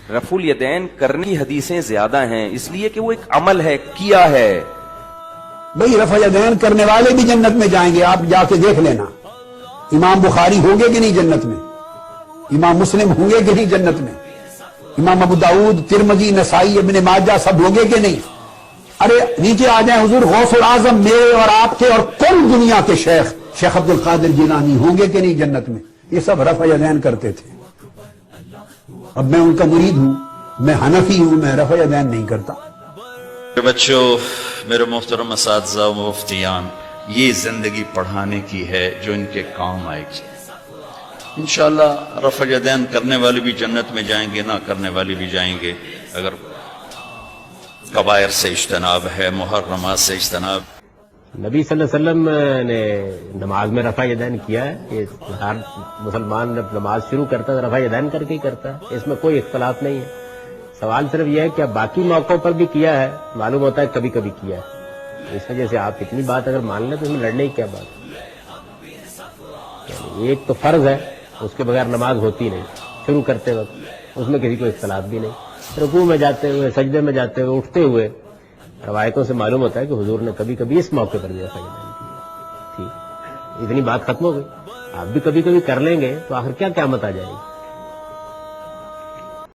رفع الیدین کرنے کی حدیثیں زیادہ ہیں، اس لیے کہ وہ ایک عمل ہے، کیا ہے۔ بھئی رفع یدین کرنے والے بھی جنت میں جائیں گے، آپ جا کے دیکھ لینا۔ امام بخاری ہوں گے کہ نہیں جنت میں؟ امام مسلم ہوں گے کہ نہیں جنت میں؟ امام ابو داؤد، ترمذی، نسائی، ابن ماجہ سب ہوں گے کہ نہیں؟ ارے نیچے آ جائیں، حضور غوث العظم میرے اور آپ کے اور کل دنیا کے شیخ عبد القادر جیلانی ہوں گے کہ نہیں جنت میں؟ یہ سب رفع یدین کرتے تھے۔ اب میں ان کا مرید ہوں، میں حنفی ہوں، میں رفع یدین نہیں کرتا۔ میرے بچوں، میرے محترم اساتذہ و مفتیان، یہ زندگی پڑھانے کی ہے جو ان کے کام آئے گی۔ انشاءاللہ رفع یدین کرنے والے بھی جنت میں جائیں گے، نہ کرنے والے بھی جائیں گے، اگر کبائر سے اجتناب ہے، محرمات سے اجتناب۔ نبی صلی اللہ علیہ وسلم نے نماز میں رفع یدین کیا ہے، کہ ہر مسلمان جب نماز شروع کرتا ہے رفع یدین کر کے ہی کرتا ہے، اس میں کوئی اختلاف نہیں ہے۔ سوال صرف یہ ہے کہ باقی موقعوں پر بھی کیا ہے، معلوم ہوتا ہے کبھی کبھی کیا ہے، اس وجہ سے آپ اتنی بات اگر مان لیں تو اس میں لڑنے کی کیا بات ہے؟ یعنی ایک تو فرض ہے، اس کے بغیر نماز ہوتی نہیں شروع کرتے وقت، اس میں کسی کو اختلاف بھی نہیں۔ رکوع میں جاتے ہوئے، سجدے میں جاتے ہوئے، اٹھتے ہوئے، روایتوں سے معلوم ہوتا ہے کہ حضور نے کبھی کبھی اس موقع پر بھی رفع یدین کیا۔ ٹھیک، اتنی بات ختم ہو گئی۔ آپ بھی کبھی کبھی کر لیں گے تو آخر کیا قیامت آ جائے گی؟